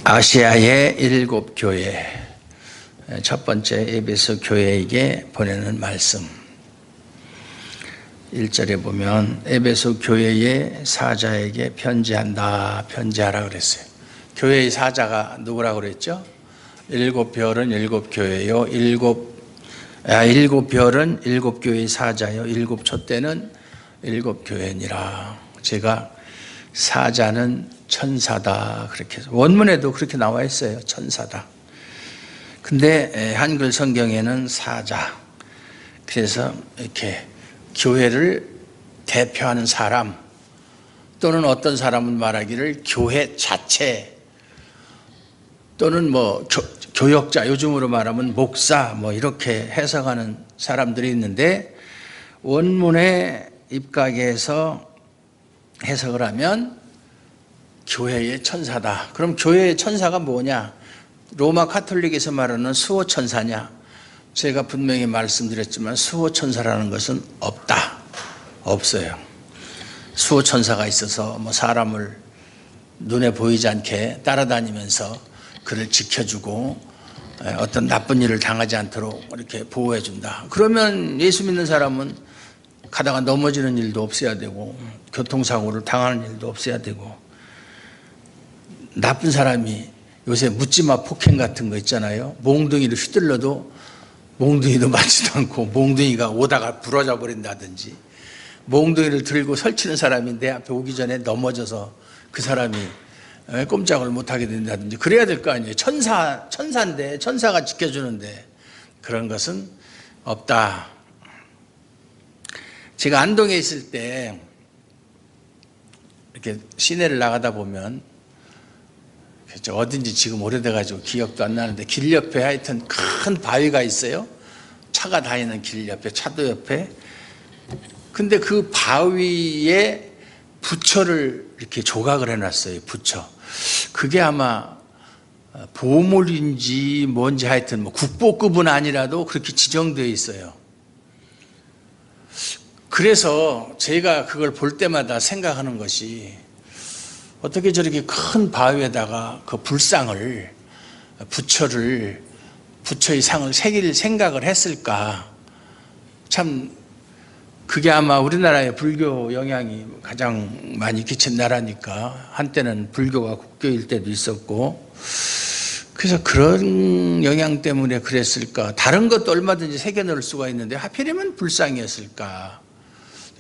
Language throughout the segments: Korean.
아시아의 7교회, 첫 번째 에베소 교회에게 보내는 말씀. 1절에 보면 에베소 교회의 사자에게 편지한다, 편지하라 그랬어요. 교회의 사자가 누구라고 그랬죠? 7별은 7교회요. 7별은 7교회의 사자요. 7촛대는 7교회니라. 제가 사자는 천사다 그렇게 해서 원문에도 그렇게 나와 있어요. 천사다. 근데 한글 성경에는 사자. 그래서 이렇게 교회를 대표하는 사람 또는 어떤 사람은 말하기를 교회 자체 또는 교역자, 요즘으로 말하면 목사 이렇게 해석하는 사람들이 있는데, 원문의 입각에서 해석을 하면 교회의 천사다. 그럼 교회의 천사가 뭐냐? 로마 카톨릭에서 말하는 수호천사냐? 제가 분명히 말씀드렸지만 수호천사라는 것은 없다. 없어요. 수호천사가 있어서 사람을 눈에 보이지 않게 따라다니면서 그를 지켜주고 어떤 나쁜 일을 당하지 않도록 이렇게 보호해준다. 그러면 예수 믿는 사람은 가다가 넘어지는 일도 없어야 되고 교통사고를 당하는 일도 없어야 되고, 나쁜 사람이 요새 묻지마 폭행 같은 거 있잖아요. 몽둥이를 휘둘러도 몽둥이도 맞지도 않고 몽둥이가 오다가 부러져 버린다든지, 몽둥이를 들고 설치는 사람이 내 앞에 오기 전에 넘어져서 그 사람이 꼼짝을 못하게 된다든지 그래야 될 거 아니에요. 천사인데, 천사가 지켜주는데 그런 것은 없다. 제가 안동에 있을 때 이렇게 시내를 나가다 보면, 어딘지 지금 오래돼가지고 기억도 안 나는데, 길 옆에 하여튼 큰 바위가 있어요. 차가 다니는 길 옆에, 차도 옆에. 근데 그 바위에 부처를 이렇게 조각을 해놨어요. 부처. 그게 아마 보물인지 뭔지 하여튼 국보급은 아니라도 그렇게 지정되어 있어요. 그래서 제가 그걸 볼 때마다 생각하는 것이, 어떻게 저렇게 큰 바위에다가 그 불상을, 부처의 상을 새길 생각을 했을까. 참 그게 아마 우리나라의 불교 영향이 가장 많이 끼친 나라니까 한때는 불교가 국교일 때도 있었고, 그래서 그런 영향 때문에 그랬을까. 다른 것도 얼마든지 새겨 넣을 수가 있는데 하필이면 불상이었을까.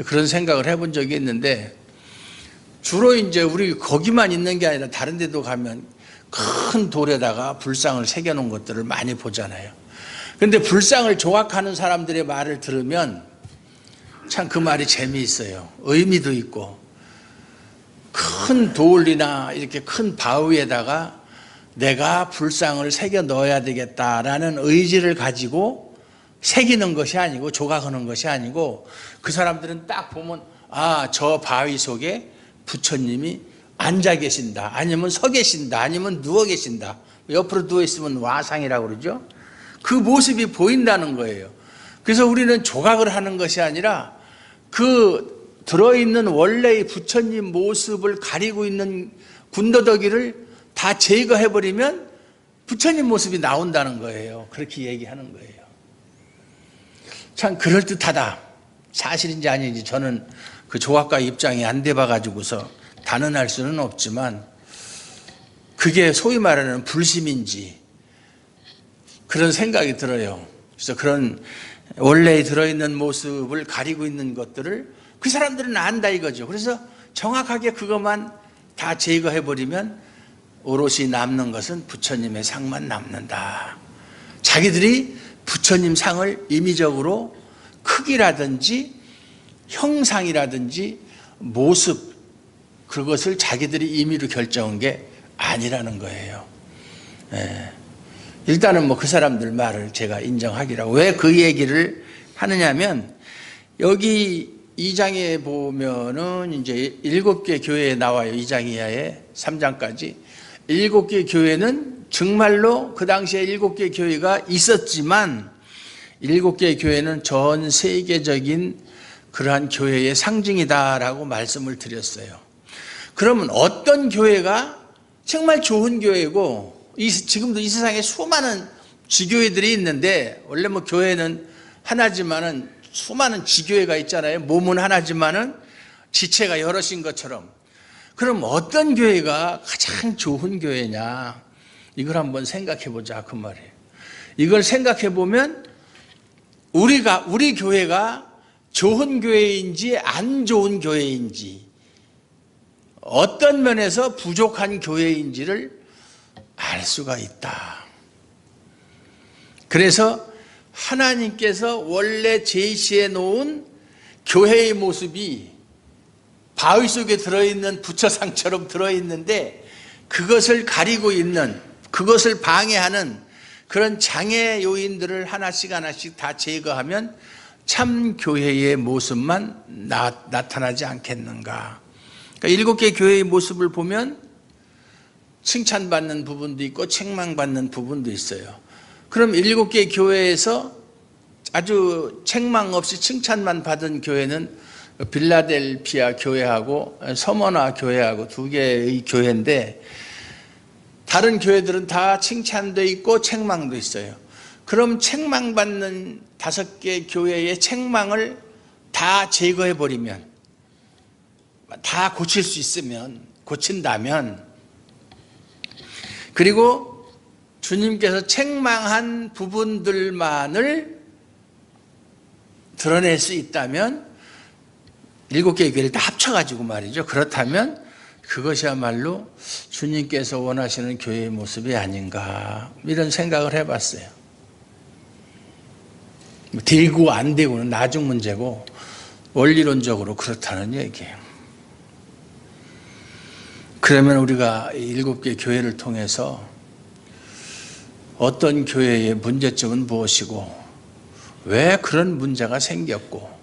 그런 생각을 해본 적이 있는데, 주로 이제 우리 거기만 있는 게 아니라 다른 데도 가면 큰 돌에다가 불상을 새겨 놓은 것들을 많이 보잖아요. 그런데 불상을 조각하는 사람들의 말을 들으면 참 그 말이 재미있어요. 의미도 있고, 큰 돌이나 이렇게 큰 바위에다가 내가 불상을 새겨 넣어야 되겠다라는 의지를 가지고 새기는 것이 아니고, 조각하는 것이 아니고, 그 사람들은 딱 보면 저 바위 속에 부처님이 앉아 계신다, 아니면 서 계신다, 아니면 누워 계신다. 옆으로 누워 있으면 와상이라고 그러죠. 그 모습이 보인다는 거예요. 그래서 우리는 조각을 하는 것이 아니라 그 들어있는 원래의 부처님 모습을 가리고 있는 군더더기를 다 제거해버리면 부처님 모습이 나온다는 거예요. 그렇게 얘기하는 거예요. 참 그럴듯하다. 사실인지 아닌지 저는 그 조각가 입장이 안 돼봐가지고서 단언할 수는 없지만, 그게 소위 말하는 불심인지 그런 생각이 들어요. 그래서 그런 원래 들어있는 모습을 가리고 있는 것들을 그 사람들은 안다 이거죠. 그래서 정확하게 그것만 다 제거해버리면 오롯이 남는 것은 부처님의 상만 남는다. 자기들이 부처님 상을 임의적으로 크기라든지 형상이라든지 모습, 그것을 자기들이 임의로 결정한 게 아니라는 거예요. 일단은 그 사람들 말을 제가 인정하기라고. 왜 그 얘기를 하느냐면, 여기 2장에 보면은 이제 7개 교회에 나와요. 2장 이하에 3장까지 7개 교회는 정말로 그 당시에 7개 교회가 있었지만, 7개 교회는 전 세계적인 그러한 교회의 상징이다라고 말씀을 드렸어요. 그러면 어떤 교회가 정말 좋은 교회고, 지금도 이 세상에 수많은 지교회들이 있는데, 원래 뭐 교회는 하나지만은 수많은 지교회가 있잖아요. 몸은 하나지만은 지체가 여럿인 것처럼. 그럼 어떤 교회가 가장 좋은 교회냐? 이걸 한번 생각해 보자, 그 말이에요. 이걸 생각해 보면 우리 교회가 좋은 교회인지 안 좋은 교회인지, 어떤 면에서 부족한 교회인지를 알 수가 있다. 그래서 하나님께서 원래 제시해 놓은 교회의 모습이 바위 속에 들어있는 부처상처럼 들어있는데, 그것을 가리고 있는, 그것을 방해하는 그런 장애 요인들을 하나씩 하나씩 다 제거하면 참 교회의 모습만 나타나지 않겠는가. 그러니까 7개 교회의 모습을 보면 칭찬받는 부분도 있고 책망받는 부분도 있어요. 그럼 7개 교회에서 아주 책망 없이 칭찬만 받은 교회는 빌라델피아 교회하고 서머나 교회하고 2개의 교회인데, 다른 교회들은 다 칭찬도 있고 책망도 있어요. 그럼 책망받는 5개 교회의 책망을 다 제거해 버리면, 다 고칠 수 있으면, 고친다면, 그리고 주님께서 책망한 부분들만을 드러낼 수 있다면, 7개의 교회를 다 합쳐가지고 말이죠. 그렇다면 그것이야말로 주님께서 원하시는 교회의 모습이 아닌가, 이런 생각을 해봤어요. 되고 안 되고는 나중 문제고 원리론적으로 그렇다는 얘기예요. 그러면 우리가 7개 교회를 통해서 어떤 교회의 문제점은 무엇이고, 왜 그런 문제가 생겼고,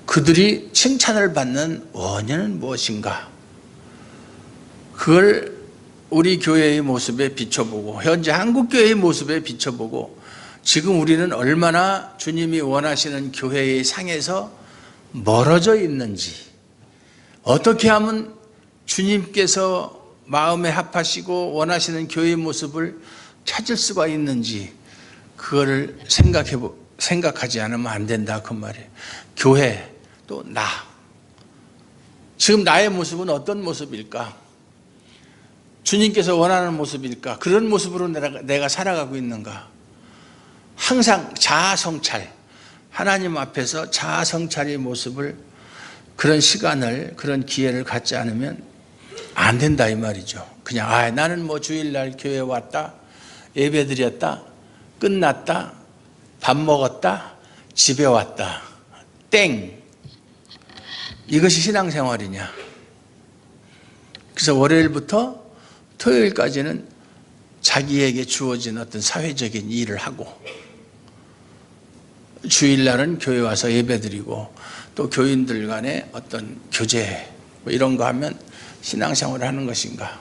그들이 칭찬을 받는 원인은 무엇인가, 그걸 우리 교회의 모습에 비춰보고, 현재 한국교회의 모습에 비춰보고, 지금 우리는 얼마나 주님이 원하시는 교회의 상에서 멀어져 있는지, 어떻게 하면 주님께서 마음에 합하시고 원하시는 교회의 모습을 찾을 수가 있는지, 그거를 생각하지 않으면 안 된다, 그 말이에요. 교회, 또 지금 나의 모습은 어떤 모습일까? 주님께서 원하는 모습일까? 그런 모습으로 내가 살아가고 있는가? 항상 자아성찰, 하나님 앞에서 자아성찰의 모습을, 그런 시간을, 그런 기회를 갖지 않으면 안 된다, 이 말이죠. 그냥 나는 뭐 주일날 교회 왔다, 예배 드렸다, 끝났다, 밥 먹었다, 집에 왔다, 땡. 이것이 신앙생활이냐? 그래서 월요일부터 토요일까지는 자기에게 주어진 어떤 사회적인 일을 하고, 주일날은 교회 와서 예배드리고, 또 교인들 간의 어떤 교제, 뭐 이런 거 하면 신앙생활을 하는 것인가?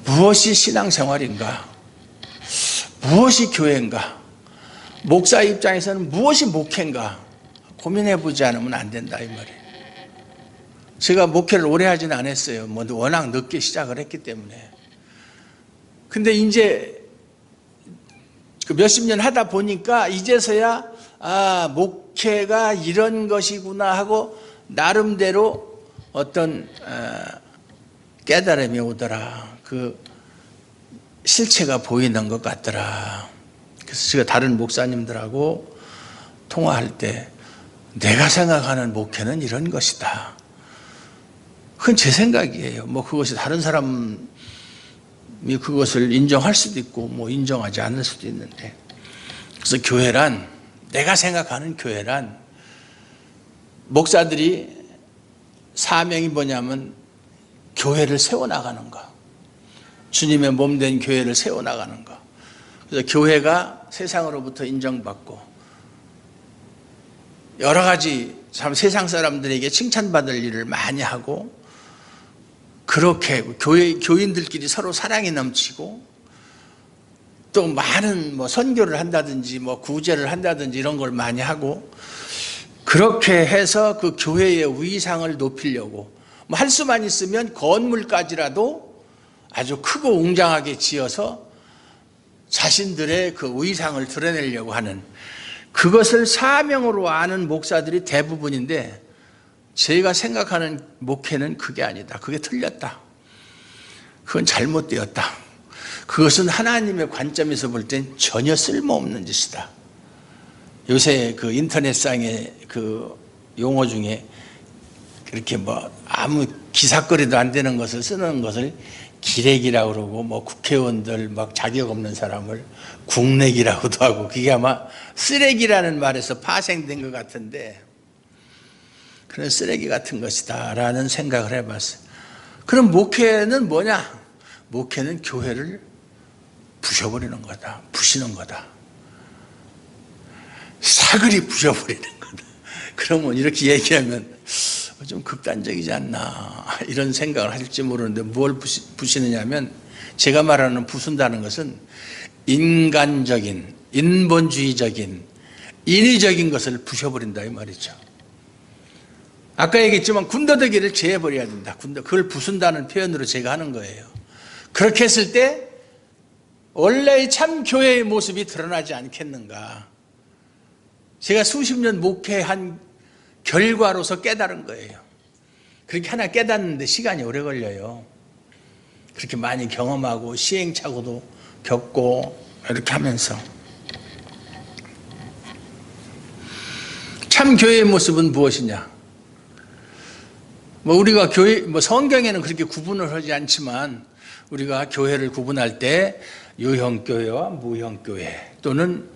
무엇이 신앙생활인가? 무엇이 교회인가? 목사 입장에서는 무엇이 목회인가? 고민해보지 않으면 안 된다, 이 말이에요. 제가 목회를 오래 하진 않았어요. 뭐 워낙 늦게 시작을 했기 때문에. 근데 이제 그 몇십 년 하다 보니까 이제서야 목회가 이런 것이구나 하고 나름대로 어떤 깨달음이 오더라. 그 실체가 보이는 것 같더라. 그래서 제가 다른 목사님들하고 통화할 때, 내가 생각하는 목회는 이런 것이다. 그건 제 생각이에요. 뭐 그것이 다른 사람이 그것을 인정할 수도 있고, 뭐 인정하지 않을 수도 있는데. 그래서 교회란, 내가 생각하는 교회란, 목사들이 사명이 뭐냐면 교회를 세워나가는 거, 주님의 몸된 교회를 세워나가는 거. 그래서 교회가 세상으로부터 인정받고, 여러 가지 참 세상 사람들에게 칭찬받을 일을 많이 하고, 그렇게 교인들끼리 서로 사랑이 넘치고, 또 많은 뭐 선교를 한다든지 뭐 구제를 한다든지 이런 걸 많이 하고, 그렇게 해서 그 교회의 위상을 높이려고 뭐 할 수만 있으면 건물까지라도 아주 크고 웅장하게 지어서 자신들의 그 의상을 드러내려고 하는, 그것을 사명으로 아는 목사들이 대부분인데, 제가 생각하는 목회는 그게 아니다. 그게 틀렸다. 그건 잘못되었다. 그것은 하나님의 관점에서 볼 땐 전혀 쓸모없는 짓이다. 요새 그 인터넷상의 그 용어 중에 그렇게 뭐 아무 기사거리도 안 되는 것을 쓰는 것을 기레기라고 그러고, 뭐 국회의원들 막 자격 없는 사람을 국내기라고도 하고, 그게 아마 쓰레기라는 말에서 파생된 것 같은데, 그런 쓰레기 같은 것이다 라는 생각을 해봤어요. 그럼 목회는 뭐냐? 목회는 교회를 부셔버리는 거다. 부시는 거다. 사그리 부셔버리는 거다. 그러면 이렇게 얘기하면 좀 극단적이지 않나 이런 생각을 하실지 모르는데, 뭘 부시느냐 하면, 제가 말하는 부순다는 것은 인간적인, 인본주의적인, 인위적인 것을 부셔버린다 이 말이죠. 아까 얘기했지만 군더더기를 제해버려야 된다. 그걸 부순다는 표현으로 제가 하는 거예요. 그렇게 했을 때 원래의 참 교회의 모습이 드러나지 않겠는가. 제가 수십 년 목회한 결과로서 깨달은 거예요. 그렇게 하나 깨닫는데 시간이 오래 걸려요. 그렇게 많이 경험하고 시행착오도 겪고 이렇게 하면서. 참 교회의 모습은 무엇이냐? 뭐 우리가 교회, 뭐 성경에는 그렇게 구분을 하지 않지만, 우리가 교회를 구분할 때 유형교회와 무형교회, 또는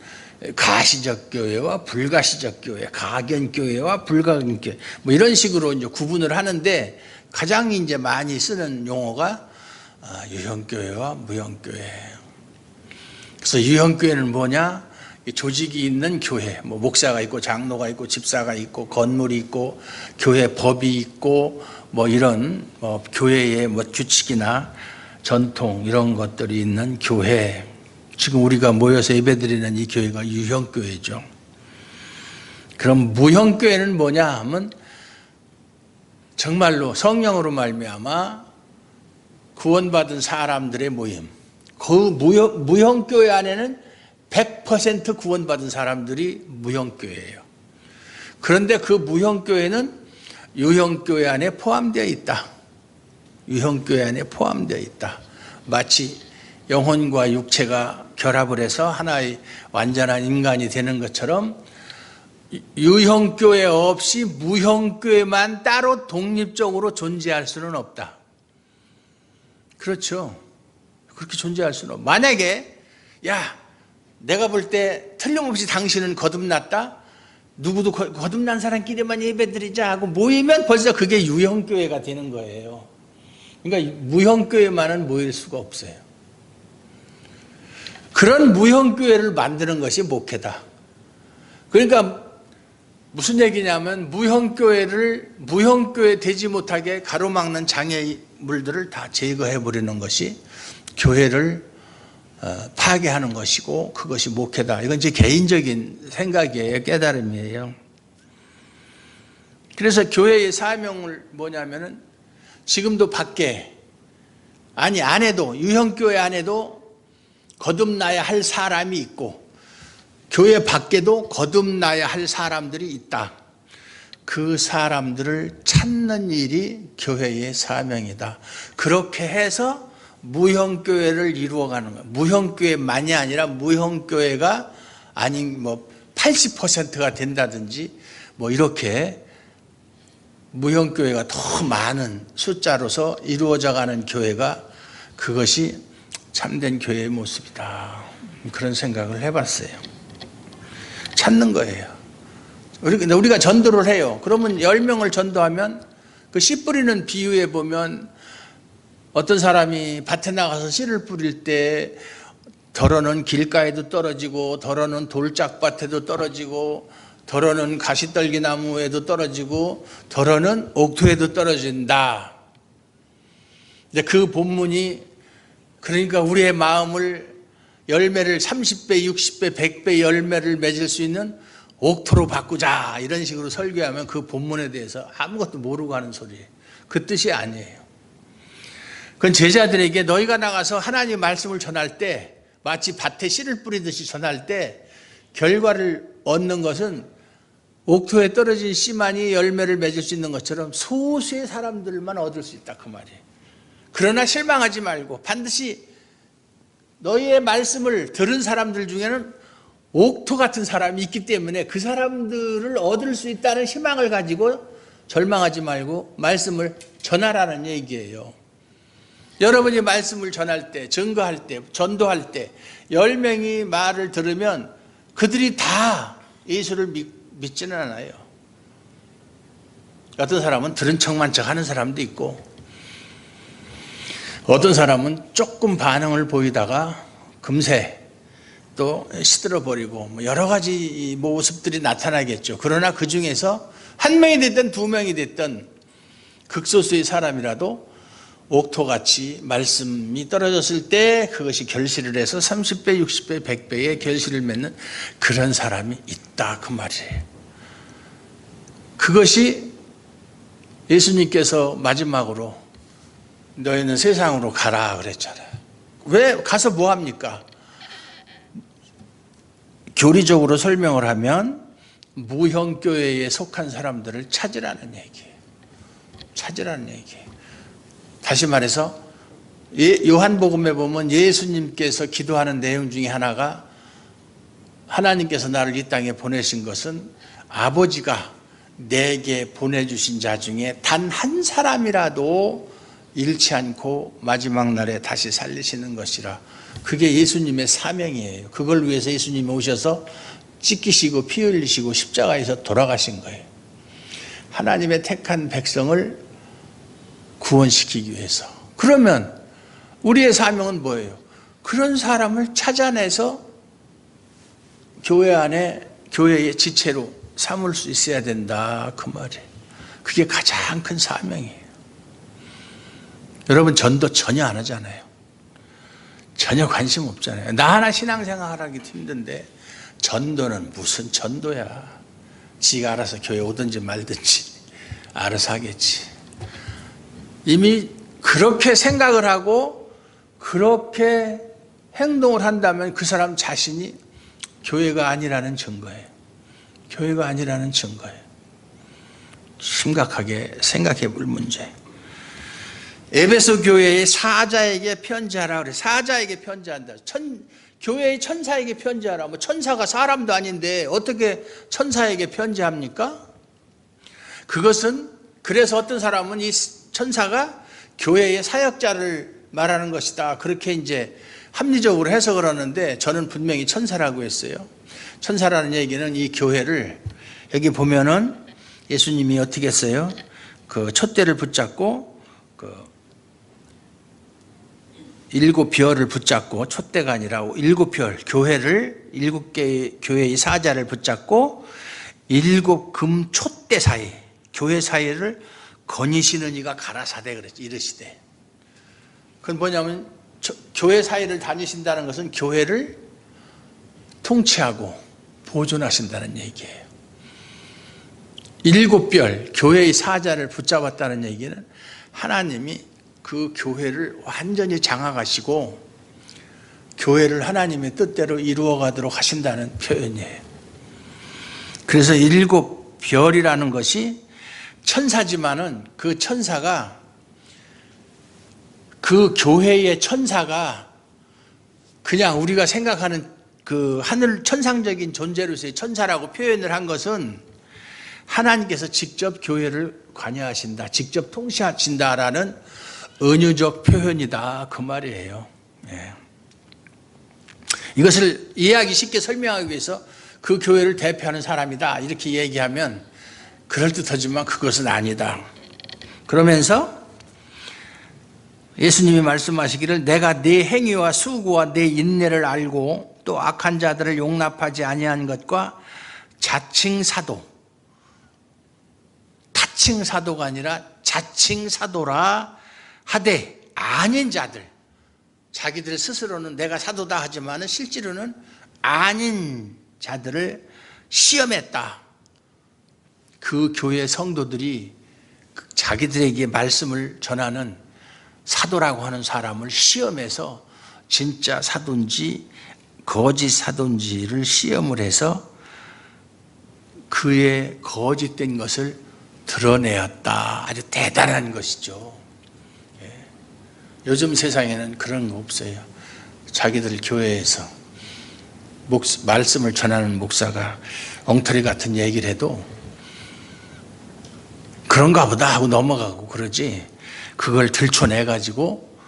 가시적 교회와 불가시적 교회, 가견교회와 불가견교회, 뭐 이런 식으로 이제 구분을 하는데, 가장 이제 많이 쓰는 용어가 유형교회와 무형교회. 그래서 유형교회는 뭐냐? 조직이 있는 교회, 뭐 목사가 있고 장로가 있고 집사가 있고 건물이 있고 교회 법이 있고 뭐 이런 뭐 교회의 뭐 규칙이나 전통 이런 것들이 있는 교회. 지금 우리가 모여서 예배드리는 이 교회가 유형교회죠. 그럼 무형교회는 뭐냐 하면, 정말로 성령으로 말미암아 구원받은 사람들의 모임. 그 무형교회 안에는 100% 구원받은 사람들이 무형교회예요. 그런데 그 무형교회는 유형교회 안에 포함되어 있다. 유형교회 안에 포함되어 있다. 마치 영혼과 육체가 결합을 해서 하나의 완전한 인간이 되는 것처럼, 유형교회 없이 무형교회만 따로 독립적으로 존재할 수는 없다. 그렇죠. 그렇게 존재할 수는 없다. 만약에 야, 내가 볼 때 틀림없이 당신은 거듭났다, 누구도 거듭난 사람끼리만 예배드리자 하고 모이면 벌써 그게 유형교회가 되는 거예요. 그러니까 무형교회만은 모일 수가 없어요. 그런 무형교회를 만드는 것이 목회다. 그러니까 무슨 얘기냐면, 무형교회 되지 못하게 가로막는 장애물들을 다 제거해버리는 것이 교회를 파괴하는 것이고, 그것이 목회다. 이건 제 개인적인 생각이에요. 깨달음이에요. 그래서 교회의 사명을 뭐냐면은, 지금도 밖에, 아니 안에도, 유형교회 안에도 거듭나야 할 사람이 있고, 교회 밖에도 거듭나야 할 사람들이 있다. 그 사람들을 찾는 일이 교회의 사명이다. 그렇게 해서 무형교회를 이루어가는 거예요. 무형교회만이 아니라 무형교회가 아닌 뭐 80%가 된다든지, 뭐 이렇게 무형교회가 더 많은 숫자로서 이루어져 가는 교회가, 그것이 참된 교회의 모습이다. 그런 생각을 해봤어요. 찾는 거예요. 우리가 전도를 해요. 그러면 10명을 전도하면, 그 씨 뿌리는 비유에 보면 어떤 사람이 밭에 나가서 씨를 뿌릴 때 덜어는 길가에도 떨어지고, 덜어는 돌짝밭에도 떨어지고, 덜어는 가시떨기나무에도 떨어지고, 덜어는 옥토에도 떨어진다. 이제 그 본문이, 그러니까 우리의 마음을 열매를 30배, 60배, 100배 열매를 맺을 수 있는 옥토로 바꾸자, 이런 식으로 설교하면 그 본문에 대해서 아무것도 모르고 하는 소리예요. 그 뜻이 아니에요. 그건 제자들에게 너희가 나가서 하나님의 말씀을 전할 때 마치 밭에 씨를 뿌리듯이 전할 때 결과를 얻는 것은 옥토에 떨어진 씨만이 열매를 맺을 수 있는 것처럼 소수의 사람들만 얻을 수 있다 그 말이에요. 그러나 실망하지 말고 반드시 너희의 말씀을 들은 사람들 중에는 옥토 같은 사람이 있기 때문에 그 사람들을 얻을 수 있다는 희망을 가지고 절망하지 말고 말씀을 전하라는 얘기예요. 여러분이 말씀을 전할 때, 증거할 때, 전도할 때 10명이 말을 들으면 그들이 다 예수를 믿지는 않아요. 어떤 사람은 들은 척만 척 하는 사람도 있고 어떤 사람은 조금 반응을 보이다가 금세 또 시들어버리고 여러 가지 모습들이 나타나겠죠. 그러나 그 중에서 한 명이 됐든 두 명이 됐든 극소수의 사람이라도 옥토같이 말씀이 떨어졌을 때 그것이 결실을 해서 30배, 60배, 100배의 결실을 맺는 그런 사람이 있다 그 말이에요. 그것이 예수님께서 마지막으로 너희는 세상으로 가라 그랬잖아요. 왜 가서 뭐 합니까? 교리적으로 설명을 하면 무형교회에 속한 사람들을 찾으라는 얘기예요. 찾으라는 얘기예요. 다시 말해서 요한복음에 보면 예수님께서 기도하는 내용 중에 하나가 하나님께서 나를 이 땅에 보내신 것은 아버지가 내게 보내주신 자 중에 단 한 사람이라도 잃지 않고 마지막 날에 다시 살리시는 것이라. 그게 예수님의 사명이에요. 그걸 위해서 예수님이 오셔서 찢기시고 피 흘리시고 십자가에서 돌아가신 거예요. 하나님의 택한 백성을 구원시키기 위해서. 그러면 우리의 사명은 뭐예요? 그런 사람을 찾아내서 교회 안에 교회의 지체로 삼을 수 있어야 된다 그 말이에요. 그게 가장 큰 사명이에요. 여러분 전도 전혀 안 하잖아요. 전혀 관심 없잖아요. 나 하나 신앙생활 하기도 힘든데 전도는 무슨 전도야. 지가 알아서 교회 오든지 말든지 알아서 하겠지. 이미 그렇게 생각을 하고 그렇게 행동을 한다면 그 사람 자신이 교회가 아니라는 증거예요. 교회가 아니라는 증거예요. 심각하게 생각해 볼 문제. 에베소 교회의 사자에게 편지하라 그래. 사자에게 편지한다. 교회의 천사에게 편지하라. 뭐 천사가 사람도 아닌데 어떻게 천사에게 편지합니까? 그것은 그래서 어떤 사람은 이 천사가 교회의 사역자를 말하는 것이다. 그렇게 이제 합리적으로 해석을 하는데 저는 분명히 천사라고 했어요. 천사라는 얘기는 이 교회를 여기 보면은 예수님이 어떻게 했어요? 그 촛대를 붙잡고 그 7별을 붙잡고 촛대가 아니라 7별 교회를 7개의 교회의 사자를 붙잡고 7금 촛대 사이 교회 사이를 거니시는 이가 가라사대 그랬지 이르시되. 그건 뭐냐면 교회 사이를 다니신다는 것은 교회를 통치하고 보존하신다는 얘기예요. 7별 교회의 사자를 붙잡았다는 얘기는 하나님이 그 교회를 완전히 장악하시고 교회를 하나님의 뜻대로 이루어가도록 하신다는 표현이에요. 그래서 7별이라는 것이 천사지만은 그 천사가 그 교회의 천사가 그냥 우리가 생각하는 그 하늘 천상적인 존재로서의 천사라고 표현을 한 것은 하나님께서 직접 교회를 관여하신다, 직접 통치하신다라는 은유적 표현이다 그 말이에요. 네. 이것을 이해하기 쉽게 설명하기 위해서 그 교회를 대표하는 사람이다 이렇게 얘기하면 그럴듯하지만 그것은 아니다. 그러면서 예수님이 말씀하시기를 내가 네 행위와 수고와 네 인내를 알고 또 악한 자들을 용납하지 아니한 것과 자칭 사도, 타칭 사도가 아니라 자칭 사도라 하되 아닌 자들, 자기들 스스로는 내가 사도다 하지만 실제로는 아닌 자들을 시험했다. 그 교회 성도들이 자기들에게 말씀을 전하는 사도라고 하는 사람을 시험해서 진짜 사도인지 거짓 사도인지를 시험을 해서 그의 거짓된 것을 드러내었다. 아주 대단한 것이죠. 요즘 세상에는 그런 거 없어요. 자기들 교회에서 말씀을 전하는 목사가 엉터리 같은 얘기를 해도 그런가 보다 하고 넘어가고 그러지, 그걸 들춰내가지고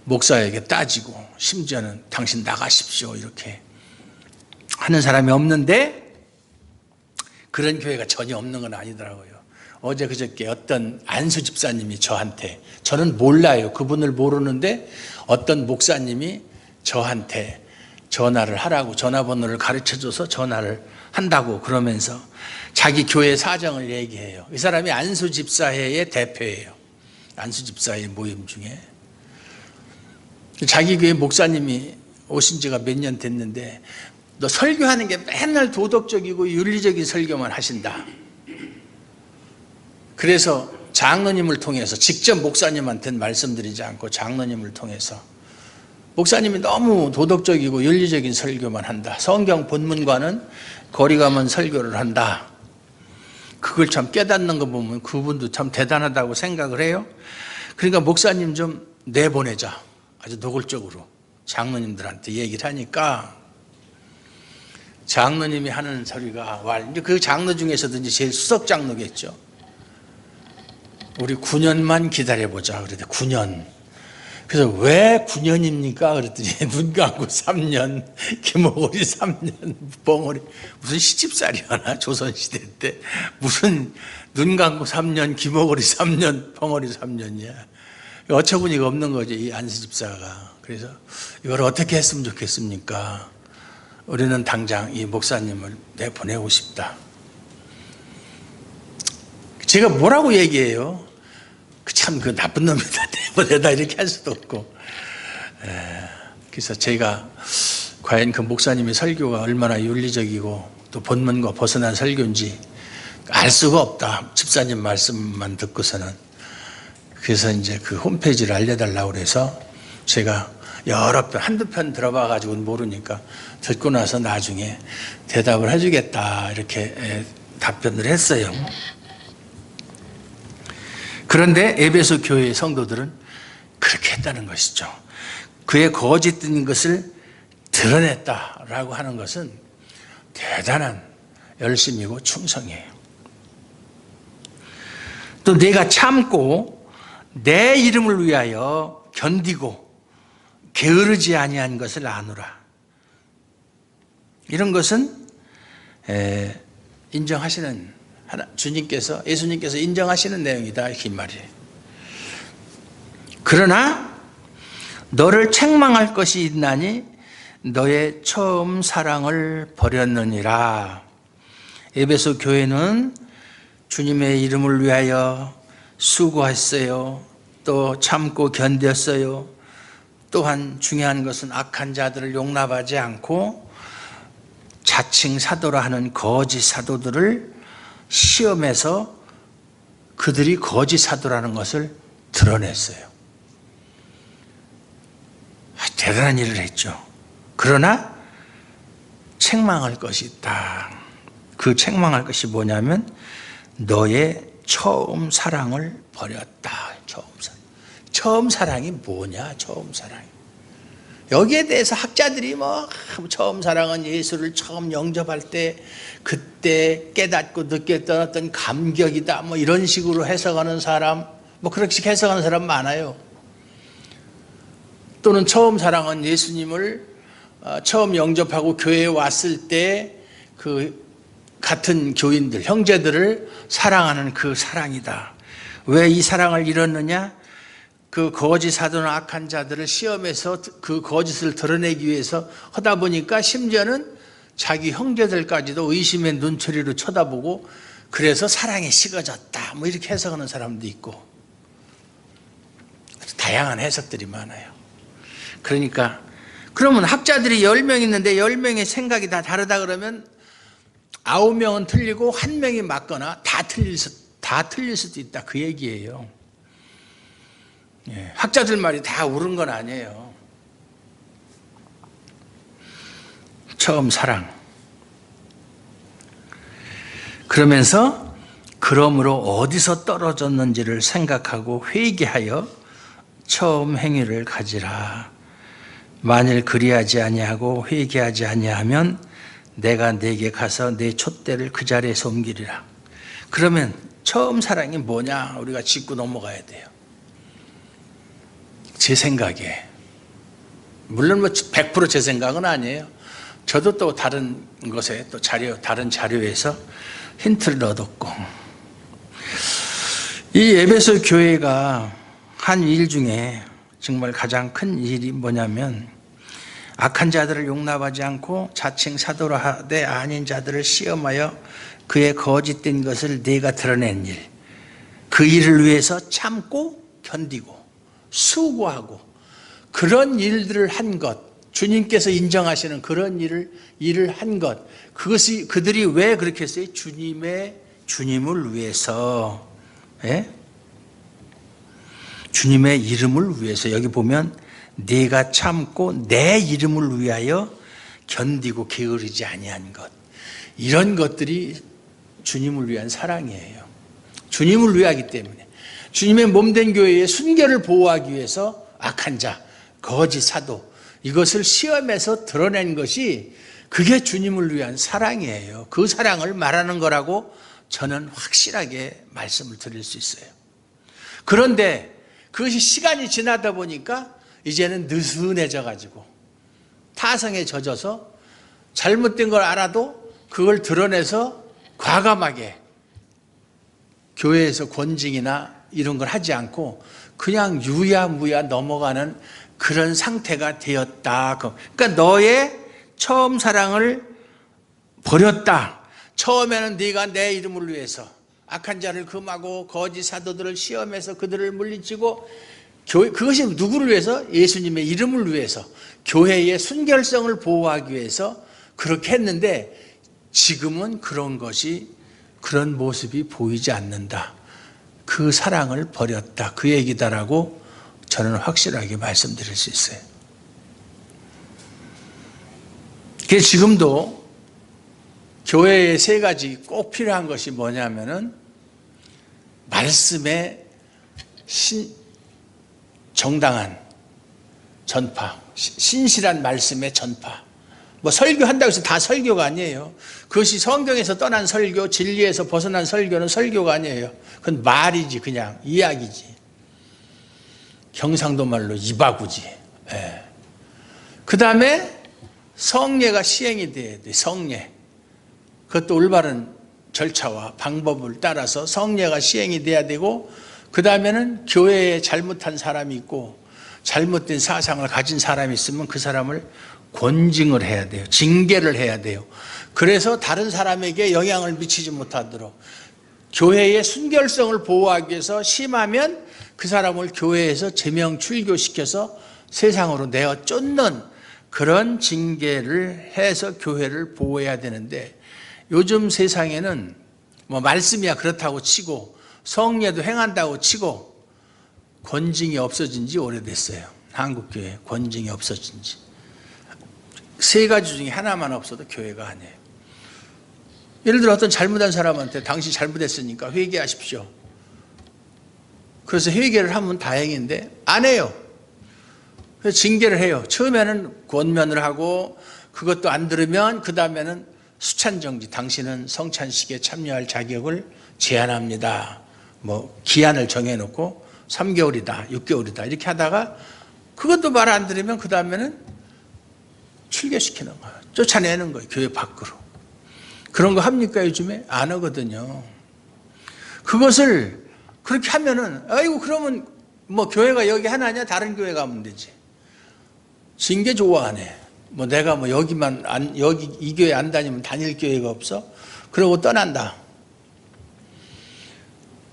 목사에게 따지고 심지어는 당신 나가십시오 이렇게 하는 사람이 없는데, 그런 교회가 전혀 없는 건 아니더라고요. 어제 그저께 어떤 안수 집사님이 저한테, 저는 몰라요, 그분을 모르는데 어떤 목사님이 저한테 전화를 하라고 전화번호를 가르쳐줘서 전화를 한다고 그러면서 자기 교회 사정을 얘기해요. 이 사람이 안수 집사회의 대표예요. 안수 집사회 모임 중에 자기 교회 목사님이 오신 지가 몇 년 됐는데, 너 설교하는 게 맨날 도덕적이고 윤리적인 설교만 하신다. 그래서 장로님을 통해서, 직접 목사님한테는 말씀드리지 않고 장로님을 통해서, 목사님이 너무 도덕적이고 윤리적인 설교만 한다. 성경 본문과는 거리가 먼 설교를 한다. 그걸 참 깨닫는 거 보면 그분도 참 대단하다고 생각을 해요. 그러니까 목사님 좀 내보내자. 아주 노골적으로 장로님들한테 얘기를 하니까 장로님이 하는 소리가, 이제 그 장로 중에서도 이제 제일 수석 장로겠죠. 우리 9년만 기다려보자. 그랬더니 9년. 그래서 왜 9년입니까? 그랬더니 눈 감고 3년, 기모거리 3년, 벙어리. 무슨 시집살이하나? 조선시대 때. 무슨 눈 감고 3년, 기모거리 3년, 벙어리 3년이야. 어처구니가 없는 거지, 이 안수 집사가. 그래서 이걸 어떻게 했으면 좋겠습니까? 우리는 당장 이 목사님을 내보내고 싶다. 제가 뭐라고 얘기해요? 참 그 나쁜 놈이다, 내보내다 이렇게 할 수도 없고. 그래서 제가 과연 그 목사님의 설교가 얼마나 윤리적이고 또 본문과 벗어난 설교인지 알 수가 없다, 집사님 말씀만 듣고서는. 그래서 이제 그 홈페이지를 알려달라고 그래서 제가 여러 편, 한두 편 들어봐 가지고는 모르니까 듣고 나서 나중에 대답을 해주겠다 이렇게 답변을 했어요. 그런데 에베소 교회의 성도들은 그렇게 했다는 것이죠. 그의 거짓된 것을 드러냈다라고 하는 것은 대단한 열심이고 충성이에요. 또 내가 참고 내 이름을 위하여 견디고 게으르지 아니한 것을 아노라. 이런 것은 인정하시는, 주님께서, 예수님께서 인정하시는 내용이다, 이 말이에요. 그러나 너를 책망할 것이 있나니 너의 처음 사랑을 버렸느니라. 에베소 교회는 주님의 이름을 위하여 수고했어요. 또 참고 견뎠어요. 또한 중요한 것은 악한 자들을 용납하지 않고 자칭 사도라 하는 거짓 사도들을 시험해서 그들이 거짓 사도라는 것을 드러냈어요. 대단한 일을 했죠. 그러나 책망할 것이 있다. 그 책망할 것이 뭐냐면 너의 처음 사랑을 버렸다. 처음 사랑이 뭐냐? 처음 사랑이. 여기에 대해서 학자들이 처음 사랑은 예수를 처음 영접할 때 그때 깨닫고 느꼈던 어떤 감격이다, 이런 식으로 해석하는 사람, 그렇게 해석하는 사람 많아요. 또는 처음 사랑은 예수님을 처음 영접하고 교회에 왔을 때 그 같은 교인들, 형제들을 사랑하는 그 사랑이다. 왜 이 사랑을 잃었느냐? 그 거짓 사도나 악한 자들을 시험해서 그 거짓을 드러내기 위해서 하다 보니까 심지어는 자기 형제들까지도 의심의 눈초리로 쳐다보고, 그래서 사랑이 식어졌다, 이렇게 해석하는 사람도 있고, 다양한 해석들이 많아요. 그러니까 그러면 학자들이 10명 있는데 10명의 생각이 다 다르다 그러면 9명은 틀리고 1명이 맞거나 다 다 틀릴 수도 있다 그 얘기예요. 예, 학자들 말이 다 옳은 건 아니에요. 처음 사랑. 그러면서 그러므로 어디서 떨어졌는지를 생각하고 회개하여 처음 행위를 가지라. 만일 그리하지 아니하고 회개하지 아니하면 내가 네게 가서 내 촛대를 그 자리에서 옮기리라. 그러면 처음 사랑이 뭐냐 우리가 짚고 넘어가야 돼요. 제 생각에, 물론 뭐 100% 제 생각은 아니에요. 저도 또 다른 것에 또 다른 자료에서 힌트를 얻었고, 이 에베소 교회가 한 일 중에 정말 가장 큰 일이 뭐냐면, 악한 자들을 용납하지 않고 자칭 사도라 하되 아닌 자들을 시험하여 그의 거짓된 것을 네가 드러낸 일, 그 일을 위해서 참고 견디고 수고하고 그런 일들을 한 것, 주님께서 인정하시는 그런 일을 한 것, 그것이 그들이 왜 그렇게 했어요? 주님을 위해서, 예? 주님의 이름을 위해서. 여기 보면 네가 참고 내 이름을 위하여 견디고 게으르지 아니한 것, 이런 것들이 주님을 위한 사랑이에요. 주님을 위하기 때문에 주님의 몸된 교회의 순결을 보호하기 위해서 악한 자, 거짓 사도, 이것을 시험에서 드러낸 것이 그게 주님을 위한 사랑이에요. 그 사랑을 말하는 거라고 저는 확실하게 말씀을 드릴 수 있어요. 그런데 그것이 시간이 지나다 보니까 이제는 느슨해져 가지고 타성에 젖어서 잘못된 걸 알아도 그걸 드러내서 과감하게 교회에서 권징이나 이런 걸 하지 않고 그냥 유야무야 넘어가는 그런 상태가 되었다. 그러니까 너의 처음 사랑을 버렸다. 처음에는 네가 내 이름을 위해서 악한 자를 금하고 거짓 사도들을 시험해서 그들을 물리치고, 그것이 누구를 위해서? 예수님의 이름을 위해서, 교회의 순결성을 보호하기 위해서 그렇게 했는데, 지금은 그런 모습이 보이지 않는다. 그 사랑을 버렸다. 그 얘기다라고 저는 확실하게 말씀드릴 수 있어요. 그래서 지금도 교회에 세 가지 꼭 필요한 것이 뭐냐면은 말씀의 정당한 전파, 신실한 말씀의 전파. 뭐 설교한다고 해서 다 설교가 아니에요. 그것이 성경에서 떠난 설교, 진리에서 벗어난 설교는 설교가 아니에요. 그건 말이지, 그냥 이야기지. 경상도 말로 이바구지. 예. 그 다음에 성례가 시행이 돼야 돼. 성례. 그것도 올바른 절차와 방법을 따라서 성례가 시행이 돼야 되고, 그 다음에는 교회에 잘못한 사람이 있고 잘못된 사상을 가진 사람이 있으면 그 사람을 권징을 해야 돼요. 징계를 해야 돼요. 그래서 다른 사람에게 영향을 미치지 못하도록 교회의 순결성을 보호하기 위해서, 심하면 그 사람을 교회에서 제명 출교시켜서 세상으로 내어 쫓는 그런 징계를 해서 교회를 보호해야 되는데, 요즘 세상에는 뭐 말씀이야 그렇다고 치고 성례도 행한다고 치고 권징이 없어진 지 오래됐어요. 한국교회 권징이 없어진 지. 세 가지 중에 하나만 없어도 교회가 아니에요. 예를 들어 어떤 잘못한 사람한테 당신 잘못했으니까 회개하십시오. 그래서 회개를 하면 다행인데 안 해요. 그래서 징계를 해요. 처음에는 권면을 하고 그것도 안 들으면 그 다음에는 수찬정지, 당신은 성찬식에 참여할 자격을 제한합니다. 뭐 기한을 정해놓고 3개월이다, 6개월이다 이렇게 하다가 그것도 말 안 들으면 그 다음에는 출교시키는 거예요. 쫓아내는 거예요. 교회 밖으로. 그런 거 합니까 요즘에? 안 하거든요. 그것을 그렇게 하면은 아이고 그러면 뭐 교회가 여기 하나냐? 다른 교회 가면 되지. 징계 좋아하네. 뭐 내가 뭐 여기 이 교회 안 다니면 다닐 교회가 없어? 그러고 떠난다.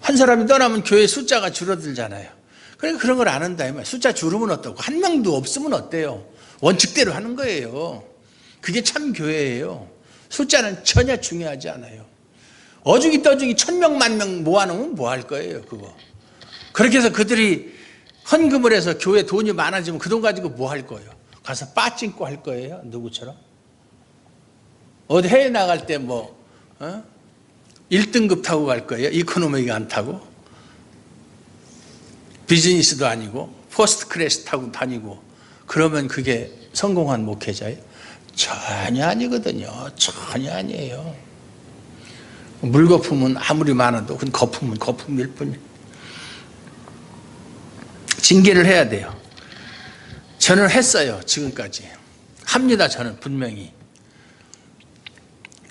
한 사람이 떠나면 교회 숫자가 줄어들잖아요. 그러니까 그런 걸 안 한다. 숫자 줄으면 어떠고 한 명도 없으면 어때요? 원칙대로 하는 거예요. 그게 참 교회예요. 숫자는 전혀 중요하지 않아요. 어중이 떠중이 1000명, 10,000명 모아놓으면 뭐 할 거예요, 그거. 그렇게 해서 그들이 헌금을 해서 교회 돈이 많아지면 그 돈 가지고 뭐 할 거예요? 가서 빠찡고 할 거예요, 누구처럼? 어디 해외 나갈 때 뭐 1등급 타고 갈 거예요? 이코노미가 안 타고? 비즈니스도 아니고 퍼스트 클래스 타고 다니고 그러면 그게 성공한 목회자예요? 전혀 아니거든요. 전혀 아니에요. 물거품은 아무리 많아도 그건 거품은 거품일 뿐이에요. 징계를 해야 돼요. 저는 했어요. 지금까지 합니다. 저는 분명히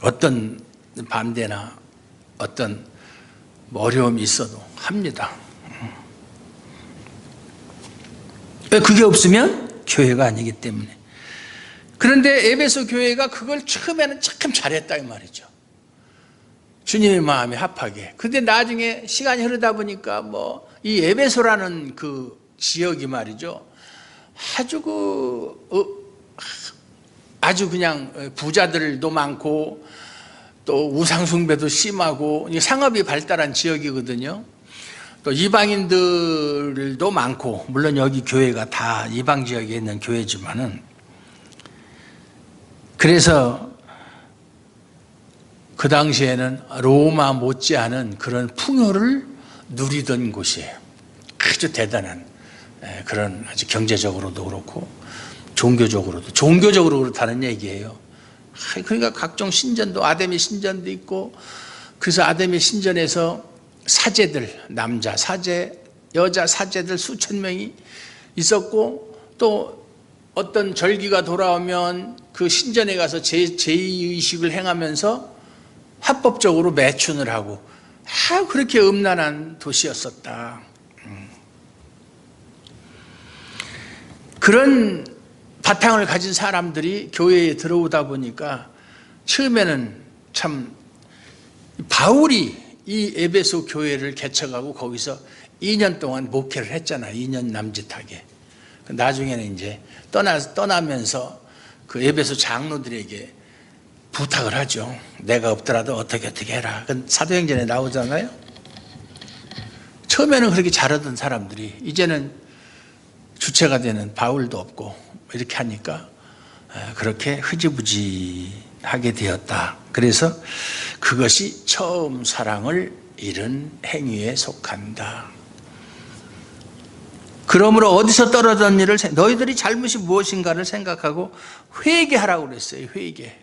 어떤 반대나 어떤 어려움이 있어도 합니다. 왜? 그게 없으면 교회가 아니기 때문에. 그런데 에베소 교회가 그걸 처음에는 참 잘했다 이 말이죠. 주님의 마음에 합하게. 근데 나중에 시간이 흐르다 보니까 뭐 이 에베소라는 그 지역이 말이죠, 아주 그냥 부자들도 많고 또 우상숭배도 심하고 상업이 발달한 지역이거든요. 또 이방인들도 많고, 물론 여기 교회가 다 이방 지역에 있는 교회지만은, 그래서 그 당시에는 로마 못지않은 그런 풍요를 누리던 곳이에요. 아주 대단한 그런, 아주 경제적으로도 그렇고 종교적으로 그렇다는 얘기예요. 그러니까 각종 신전도, 아데미 신전도 있고, 그래서 아데미 신전에서 사제들, 남자 사제, 여자 사제들 수천 명이 있었고, 또 어떤 절기가 돌아오면 그 신전에 가서 제의의식을 행하면서 합법적으로 매춘을 하고, 그렇게 음란한 도시였었다. 그런 바탕을 가진 사람들이 교회에 들어오다 보니까 처음에는 참, 바울이 이 에베소 교회를 개척하고 거기서 2년 동안 목회를 했잖아요. 2년 남짓하게. 나중에는 이제 떠나면서 그 에베소 장로들에게 부탁을 하죠. 내가 없더라도 어떻게 해라. 사도행전에 나오잖아요. 처음에는 그렇게 잘하던 사람들이 이제는 주체가 되는 바울도 없고 이렇게 하니까 그렇게 흐지부지하게 되었다. 그래서 그것이 처음 사랑을 잃은 행위에 속한다. 그러므로 어디서 떨어진 일을, 너희들이 잘못이 무엇인가를 생각하고 회개하라고 그랬어요. 회개.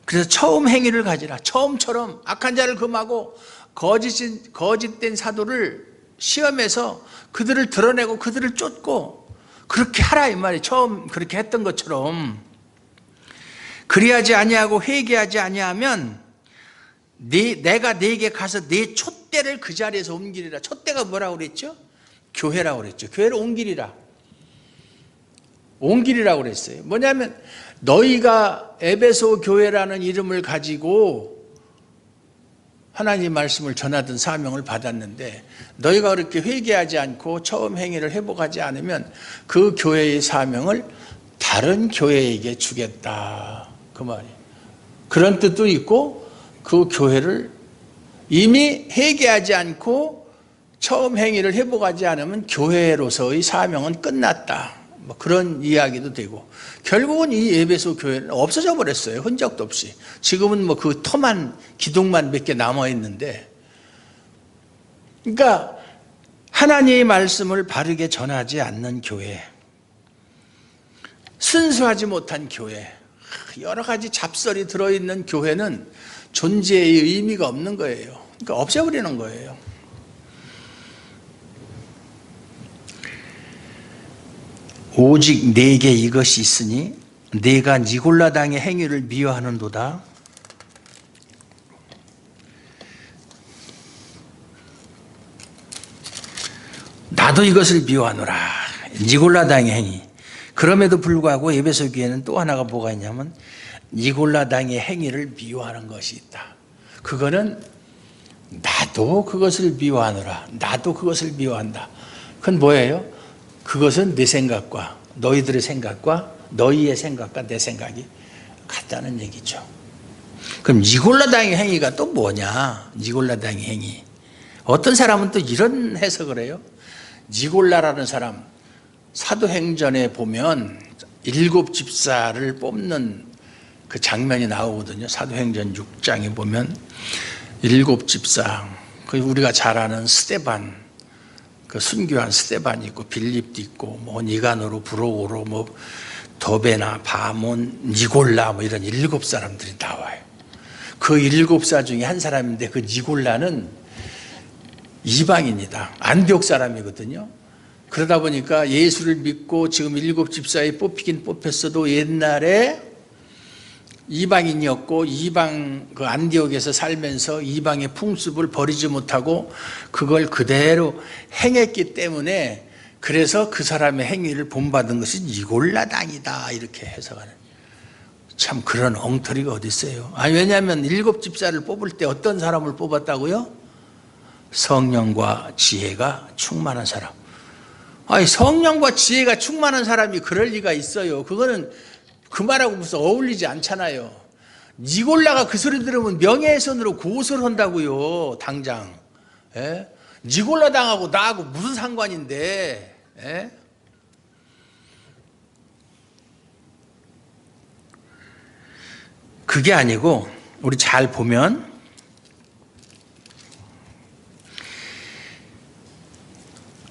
그래서 처음 행위를 가지라. 처음처럼 악한 자를 금하고 거짓된 사도를 시험해서 그들을 드러내고 그들을 쫓고 그렇게 하라 이 말이에요. 처음 그렇게 했던 것처럼. 그리하지 아니하고 회개하지 아니하면 내가 네게 가서 네 촛대를 그 자리에서 옮기리라. 촛대가 뭐라고 그랬죠? 교회라고 그랬죠. 교회를 옮기리라. 옮기리라고 그랬어요. 뭐냐면 너희가 에베소 교회라는 이름을 가지고 하나님 말씀을 전하던 사명을 받았는데, 너희가 그렇게 회개하지 않고 처음 행위를 회복하지 않으면 그 교회의 사명을 다른 교회에게 주겠다, 그 말이에요. 그런 뜻도 있고, 그 교회를 이미 회개하지 않고 처음 행위를 회복하지 않으면 교회로서의 사명은 끝났다, 뭐 그런 이야기도 되고, 결국은 이 에베소 교회는 없어져 버렸어요. 흔적도 없이. 지금은 뭐 그 터만, 기둥만 몇 개 남아 있는데, 그러니까 하나님의 말씀을 바르게 전하지 않는 교회, 순수하지 못한 교회, 여러 가지 잡설이 들어있는 교회는 존재의 의미가 없는 거예요. 그러니까 없애버리는 거예요. 오직 네게 이것이 있으니 네가 니골라당의 행위를 미워하는도다. 나도 이것을 미워하노라. 니골라당의 행위. 그럼에도 불구하고 에베소 교회는 또 하나가 뭐가 있냐면 니골라당의 행위를 미워하는 것이 있다. 그거는 나도 그것을 미워하노라. 나도 그것을 미워한다. 그건 뭐예요? 그것은 내 생각과 너희들의 생각과 너희의 생각과 내 생각이 같다는 얘기죠. 그럼 니골라당의 행위가 또 뭐냐? 니골라당의 행위. 어떤 사람은 또 이런 해석을 해요. 니골라라는 사람, 사도행전에 보면 7 집사를 뽑는 그 장면이 나오거든요. 사도행전 6장에 보면 7 집사, 그 우리가 잘 아는 스데반, 그 순교한 스데반이 있고 빌립도 있고 뭐 니가노로, 브로오로, 뭐 도베나, 바몬, 니골라 뭐 이런 7 사람들이 나와요. 그 7사 중에 한 사람인데 그 니골라는 이방인이다. 안디옥 사람이거든요. 그러다 보니까 예수를 믿고 지금 7 집사에 뽑히긴 뽑혔어도 옛날에 이방인이었고 이방 그 안디옥에서 살면서 이방의 풍습을 버리지 못하고 그걸 그대로 행했기 때문에 그래서 그 사람의 행위를 본받은 것이 니골라당이다 이렇게 해석하는. 참 그런 엉터리가 어디 있어요. 아니 왜냐하면 7 집사를 뽑을 때 어떤 사람을 뽑았다고요? 성령과 지혜가 충만한 사람. 아니 성령과 지혜가 충만한 사람이 그럴 리가 있어요. 그거는 그 말하고 무슨 어울리지 않잖아요. 니골라가 그 소리 들으면 명예훼손으로 고소를 한다고요. 당장. 예? 니골라 당하고 나하고 무슨 상관인데. 예? 그게 아니고 우리 잘 보면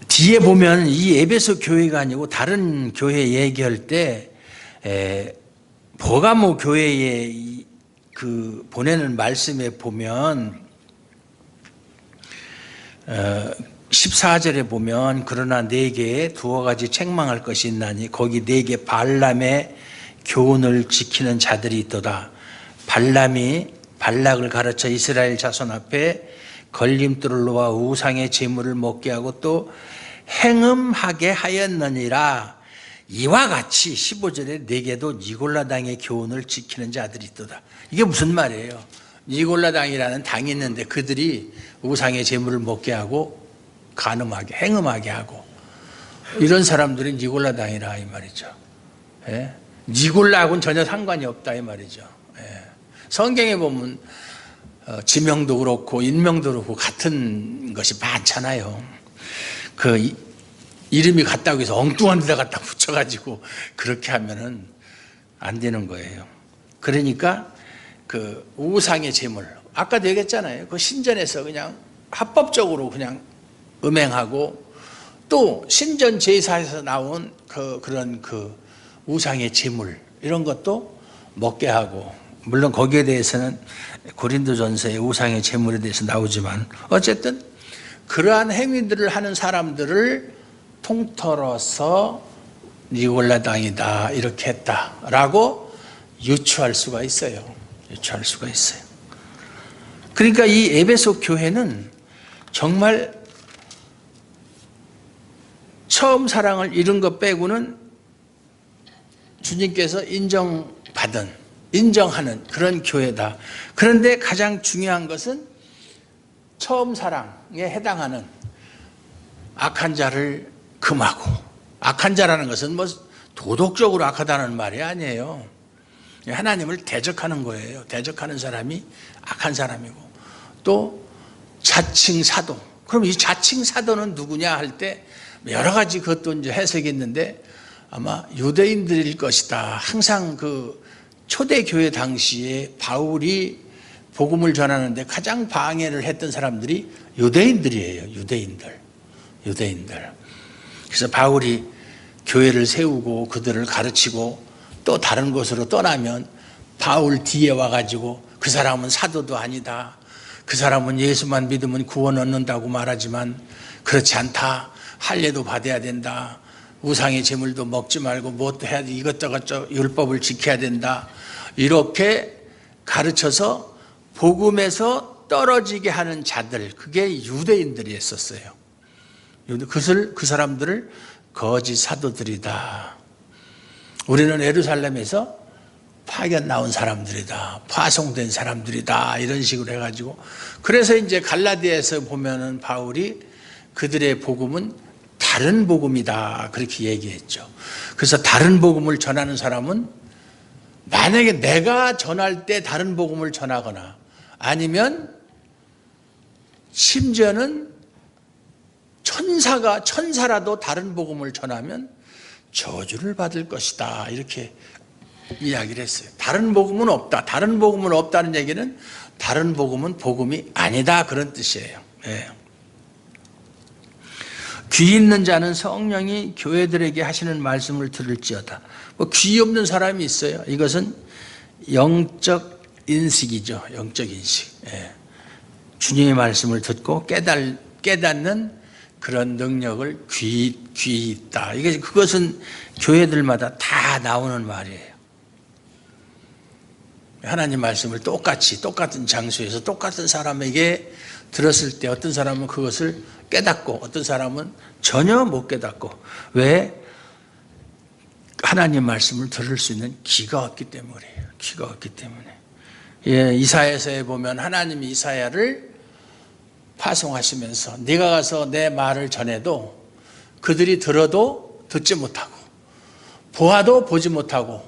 뒤에 보면 이 에베소 교회가 아니고 다른 교회 얘기할 때 버가모 교회에 그 보내는 말씀에 보면 14절에 보면 그러나 네게 두어 가지 책망할 것이 있나니 거기 네게 발람의 교훈을 지키는 자들이 있도다. 발람이 발락을 가르쳐 이스라엘 자손 앞에 걸림돌을 놓아 우상의 제물을 먹게 하고 또 행음하게 하였느니라. 이와 같이 15절에 네게도 니골라당의 교훈을 지키는 자들이 있도다. 이게 무슨 말이에요? 니골라당이라는 당이 있는데 그들이 우상의 제물을 먹게 하고 간음하게 행음하게 하고 이런 사람들이 니골라당이라 이 말이죠. 예? 니골라하고는 전혀 상관이 없다 이 말이죠. 예. 성경에 보면 지명도 그렇고 인명도 그렇고 같은 것이 많잖아요. 그 이름이 같다고 해서 엉뚱한 데다 갖다 붙여가지고 그렇게 하면은 안 되는 거예요. 그러니까 그 우상의 제물, 아까도 얘기했잖아요. 그 신전에서 그냥 합법적으로 그냥 음행하고 또 신전 제사에서 나온 그런 우상의 제물 이런 것도 먹게 하고, 물론 거기에 대해서는 고린도전서의 우상의 제물에 대해서 나오지만 어쨌든 그러한 행위들을 하는 사람들을 통틀어서 니골라당이다 이렇게 했다라고 유추할 수가 있어요. 유추할 수가 있어요. 그러니까 이 에베소 교회는 정말 처음 사랑을 잃은 것 빼고는 주님께서 인정하는 그런 교회다. 그런데 가장 중요한 것은 처음 사랑에 해당하는 악한 자를 금하고, 악한 자라는 것은 뭐 도덕적으로 악하다는 말이 아니에요. 하나님을 대적하는 거예요. 대적하는 사람이 악한 사람이고, 또 자칭 사도. 그럼 이 자칭 사도는 누구냐 할 때 여러 가지 그것도 이제 해석이 있는데 아마 유대인들일 것이다. 항상 그 초대교회 당시에 바울이 복음을 전하는데 가장 방해를 했던 사람들이 유대인들이에요. 유대인들. 그래서 바울이 교회를 세우고 그들을 가르치고 또 다른 곳으로 떠나면 바울 뒤에 와가지고 그 사람은 사도도 아니다. 그 사람은 예수만 믿으면 구원 얻는다고 말하지만 그렇지 않다. 할례도 받아야 된다. 우상의 제물도 먹지 말고 무엇도 해야 돼. 이것저것 율법을 지켜야 된다. 이렇게 가르쳐서 복음에서 떨어지게 하는 자들, 그게 유대인들이 했었어요. 그 사람들을 거짓 사도들이다. 우리는 예루살렘에서 파견 나온 사람들이다. 파송된 사람들이다. 이런 식으로 해가지고, 그래서 이제 갈라디아에서 보면은 바울이 그들의 복음은 다른 복음이다. 그렇게 얘기했죠. 그래서 다른 복음을 전하는 사람은 만약에 내가 전할 때 다른 복음을 전하거나 아니면 심지어는 천사라도 다른 복음을 전하면 저주를 받을 것이다, 이렇게 이야기를 했어요. 다른 복음은 없다. 다른 복음은 없다는 얘기는 다른 복음은 복음이 아니다, 그런 뜻이에요. 예. 귀 있는 자는 성령이 교회들에게 하시는 말씀을 들을지어다. 귀 없는 사람이 있어요. 이것은 영적 인식이죠. 영적 인식. 예. 주님의 말씀을 듣고 깨닫는 그런 능력을 귀 있다. 그것은 교회들마다 다 나오는 말이에요. 하나님 말씀을 똑같은 장소에서 똑같은 사람에게 들었을 때 어떤 사람은 그것을 깨닫고 어떤 사람은 전혀 못 깨닫고, 왜? 하나님 말씀을 들을 수 있는 귀가 없기 때문이에요. 귀가 없기 때문에. 예, 이사야서에 보면 하나님이 이사야를 파송하시면서 네가 가서 내 말을 전해도 그들이 들어도 듣지 못하고 보아도 보지 못하고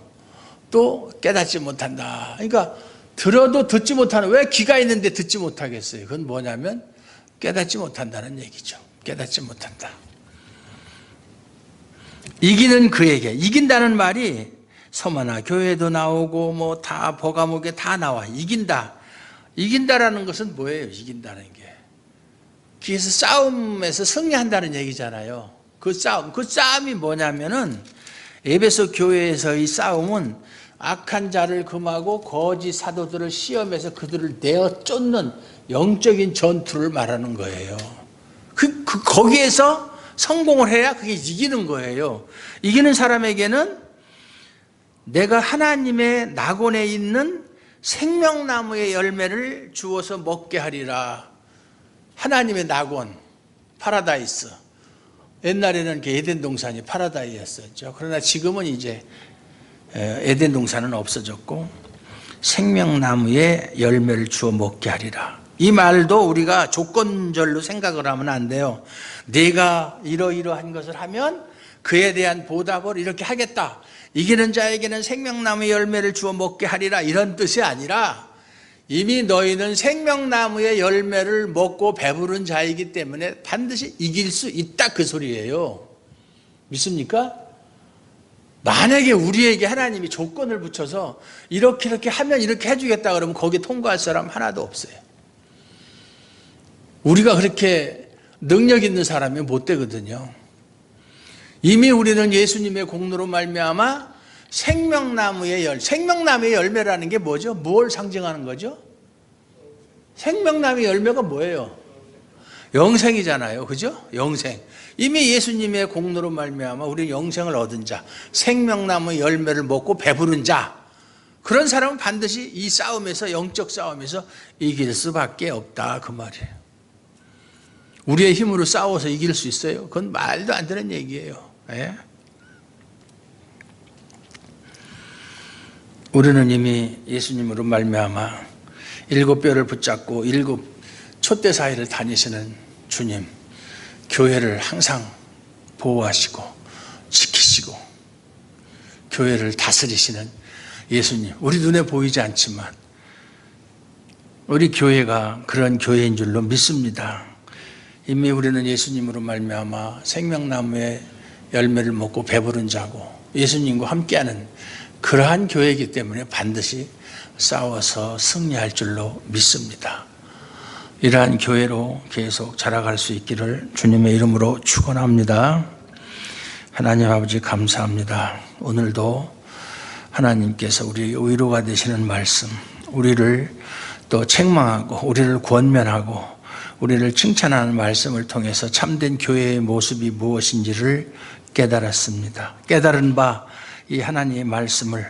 또 깨닫지 못한다. 그러니까 들어도 듣지 못하는, 왜 귀가 있는데 듣지 못하겠어요? 그건 뭐냐면 깨닫지 못한다는 얘기죠. 깨닫지 못한다. 이기는 그에게, 이긴다는 말이 서마나 교회도 나오고 뭐 다 복과목에 다 나와. 이긴다라는 것은 뭐예요? 이긴다는 게 그래서 싸움에서 승리한다는 얘기잖아요. 그 싸움이 뭐냐면은 에베소 교회에서의 싸움은 악한 자를 금하고 거짓 사도들을 시험해서 그들을 내어 쫓는 영적인 전투를 말하는 거예요. 거기에서 성공을 해야 그게 이기는 거예요. 이기는 사람에게는 내가 하나님의 낙원에 있는 생명나무의 열매를 주어서 먹게 하리라. 하나님의 낙원, 파라다이스. 옛날에는 에덴 동산이 파라다이스였죠. 그러나 지금은 이제 에덴 동산은 없어졌고 생명나무의 열매를 주어 먹게 하리라. 이 말도 우리가 조건절로 생각을 하면 안 돼요. 내가 이러이러한 것을 하면 그에 대한 보답을 이렇게 하겠다. 이기는 자에게는 생명나무의 열매를 주어 먹게 하리라, 이런 뜻이 아니라 이미 너희는 생명나무의 열매를 먹고 배부른 자이기 때문에 반드시 이길 수 있다, 그 소리예요. 믿습니까? 만약에 우리에게 하나님이 조건을 붙여서 이렇게 하면 이렇게 해주겠다 그러면 거기에 통과할 사람 하나도 없어요. 우리가 그렇게 능력 있는 사람이 못 되거든요. 이미 우리는 예수님의 공로로 말미암아 생명나무의 열매라는 게 뭐죠? 뭘 상징하는 거죠? 생명나무의 열매가 뭐예요? 영생이잖아요. 그죠? 영생. 이미 예수님의 공로로 말미암아 우리 영생을 얻은 자, 생명나무의 열매를 먹고 배부른 자, 그런 사람은 반드시 이 싸움에서, 영적 싸움에서 이길 수밖에 없다, 그 말이에요. 우리의 힘으로 싸워서 이길 수 있어요? 그건 말도 안 되는 얘기예요. 예? 우리는 이미 예수님으로 말미암아 7뼈를 붙잡고 7 촛대 사이를 다니시는 주님, 교회를 항상 보호하시고 지키시고 교회를 다스리시는 예수님, 우리 눈에 보이지 않지만 우리 교회가 그런 교회인 줄로 믿습니다. 이미 우리는 예수님으로 말미암아 생명나무의 열매를 먹고 배부른 자고 예수님과 함께하는 그러한 교회이기 때문에 반드시 싸워서 승리할 줄로 믿습니다. 이러한 교회로 계속 자라갈 수 있기를 주님의 이름으로 축원합니다. 하나님 아버지 감사합니다. 오늘도 하나님께서 우리 위로가 되시는 말씀, 우리를 또 책망하고 우리를 권면하고 우리를 칭찬하는 말씀을 통해서 참된 교회의 모습이 무엇인지를 깨달았습니다. 깨달은 바 이 하나님의 말씀을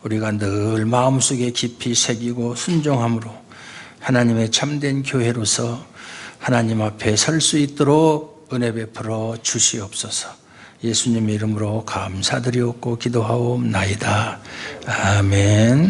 우리가 늘 마음속에 깊이 새기고 순종함으로 하나님의 참된 교회로서 하나님 앞에 설 수 있도록 은혜 베풀어 주시옵소서. 예수님의 이름으로 감사드리옵고 기도하옵나이다. 아멘.